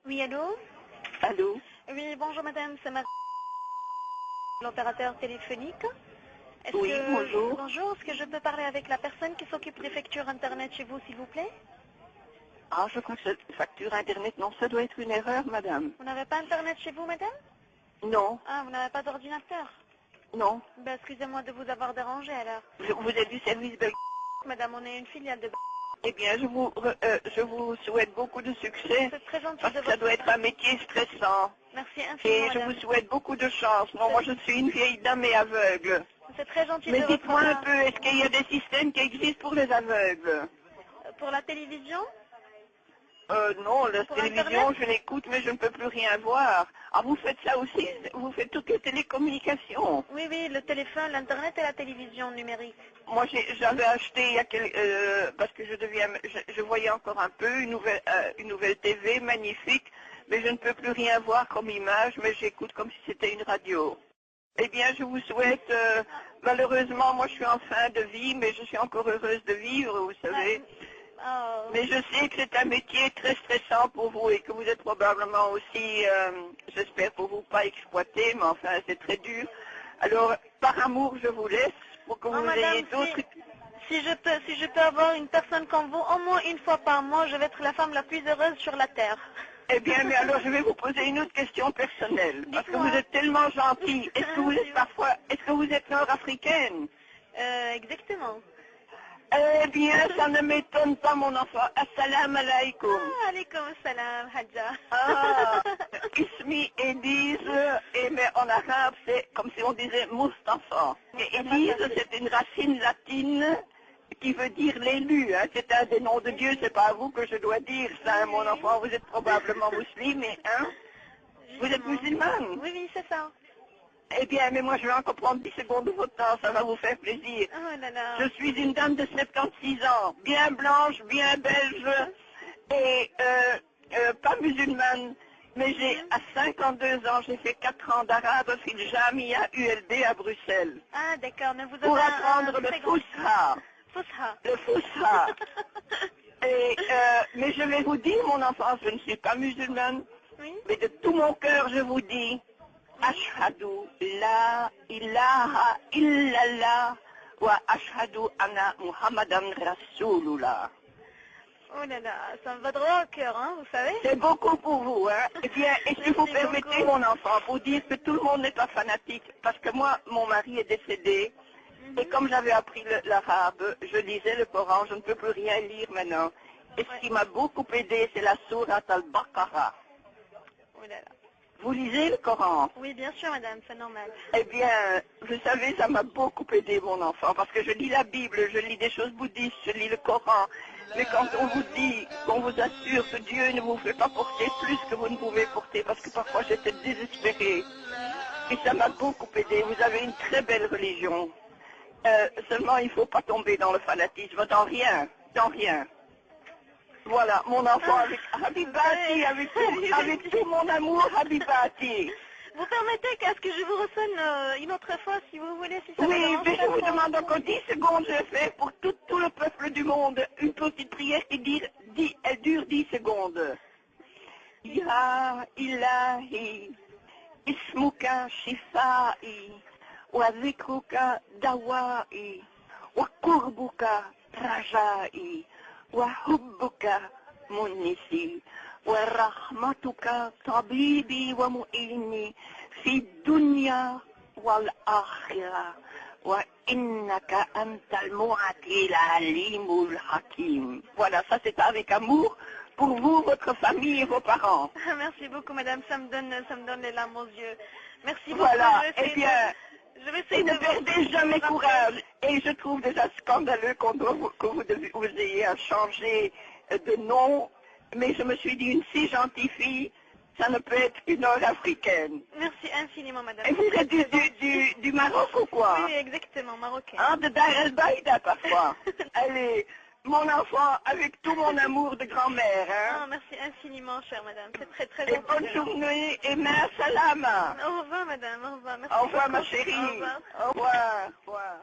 Oui, allô? Allô? Oui, bonjour madame, c'est Marie, l'opérateur téléphonique. Oui, bonjour. Bonjour, est-ce que je peux parler avec la personne qui s'occupe des factures internet chez vous, s'il vous plaît? Ah, je crois que cette facture Internet, non, ça doit être une erreur, madame. Vous n'avez pas internet chez vous, madame? Non, Ah, vous n'avez pas d'ordinateur? non. Ben, excusez-moi de vous avoir dérangé alors. Vous êtes du service belge. Madame, on est une filiale de... Eh bien, je vous souhaite beaucoup de succès, C'est très gentil parce de que ça votre doit être part. un métier stressant. Merci Et infiniment, je vous madame. souhaite beaucoup de chance. Non, moi, je suis une vieille dame et aveugle. C'est très gentil Mais de votre dites-moi un part. peu, est-ce qu'il y a des systèmes qui existent pour les aveugles? Pour la télévision? Non, la Pour Internet? télévision, je l'écoute, mais je ne peux plus rien voir. Ah, vous faites ça aussi? Vous faites toutes les télécommunications? Oui, oui, le téléphone, l'internet et la télévision numérique. Moi, j'avais acheté il y a parce que je voyais encore un peu une nouvelle TV magnifique, mais je ne peux plus rien voir comme image, mais j'écoute comme si c'était une radio. Eh bien, je vous souhaite, malheureusement, moi je suis en fin de vie, mais je suis encore heureuse de vivre, vous savez. Oh. Mais je sais que c'est un métier très stressant pour vous et que vous êtes probablement aussi, j'espère pour vous, pas exploité, mais enfin c'est très dur. Alors, par amour, je vous laisse pour que Oh, vous madame, ayez d'autres... si je peux avoir une personne comme vous, au moins une fois par mois, je vais être la femme la plus heureuse sur la terre. Eh bien, mais alors je vais vous poser une autre question personnelle, parce que vous Dites-moi. êtes tellement gentil. Est-ce que vous êtes nord-africaine? Exactement. Eh bien, ça ne m'étonne pas, mon enfant. Assalamu alaikum. Ah, alaikum salam, Hadja. Ah, Ismi Élise, mais en arabe, c'est comme si on disait Mustafa. Et Élise, c'est une racine latine qui veut dire l'élu. Hein. C'est un des noms de Dieu, c'est pas à vous que je dois dire ça, hein, mon enfant. Vous êtes probablement musulmane, hein? Vous êtes Justement. musulmane? Oui, oui, c'est ça. Eh bien, mais moi, je vais encore prendre 10 secondes de votre temps, ça va vous faire plaisir. Oh là là. Je suis une dame de 76 ans, bien blanche, bien belge, et pas musulmane, mais j'ai, à 52 ans, j'ai fait 4 ans d'arabe, fil Jamia ULB à Bruxelles, Ah, d'accord, mais vous avez pour un apprendre le très grand... Fusha. Fusha. Le Fusha. Et, mais je vais vous dire, mon enfant, je ne suis pas musulmane, Oui. mais de tout mon cœur, je vous dis, Ashhadu la ilaha illallah wa ashhadu anna Muhammadan Rasulullah. Oh là là, ça me va droit au cœur, hein, vous savez. C'est beaucoup pour vous, hein. Eh bien, et si vous Merci permettez, beaucoup. mon enfant, pour dire que tout le monde n'est pas fanatique, parce que moi, mon mari est décédé, et comme j'avais appris l'arabe, je lisais le Coran, je ne peux plus rien lire maintenant. Et ce qui m'a beaucoup aidé, c'est la sourate al-Baqarah. Oh là là. Vous lisez le Coran? Oui, bien sûr, madame, c'est normal. Eh bien, vous savez, ça m'a beaucoup aidé, mon enfant, parce que je lis la Bible, je lis des choses bouddhistes, je lis le Coran. Mais quand on vous dit, qu'on vous assure que Dieu ne vous fait pas porter plus que vous ne pouvez porter, parce que parfois j'étais désespérée, et ça m'a beaucoup aidé. Vous avez une très belle religion. Seulement, il ne faut pas tomber dans le fanatisme, dans rien, dans rien. Voilà, mon enfant avec Habibati, avec tout mon amour, Habibati. Vous permettez qu'est-ce que je vous ressonne une autre fois, si vous voulez, si ça vous Oui, dérange mais pas je vous trop. demande encore 10 secondes, je fais pour tout le peuple du monde une petite prière elle dure 10 secondes. Ya ilahi, ismuka shifai, wa zikruka dawai, wa kurbuka rajai, wa hubbuka munisi, wa rahmatuka tabibi wa mu'ini, fi dunya والآخرة وإنك أنت المعطي العليم الحكيم. Voilà, ça c'est avec amour pour vous, votre famille et vos parents. Merci beaucoup, madame, ça me donne les larmes aux yeux. Merci beaucoup. Voilà, je vais eh bien, je vais et essayer ne de perdez jamais vous courage. Et je trouve déjà scandaleux que vous ayez à changer de nom, mais je me suis dit, une si gentille fille, ça ne peut être qu'une nord-africaine. Merci infiniment, madame. Et vous êtes du Maroc ou quoi? Oui, exactement, marocain. Ah, de Dar el Baïda parfois. Allez, mon enfant, avec tout mon amour de grand-mère, hein. Oh, merci infiniment, chère madame. C'est très, très Et gentil. bonne journée et ma salama. Au revoir, madame. Au revoir. Merci Au revoir, ma beaucoup. chérie. Au revoir. Au revoir. Au revoir.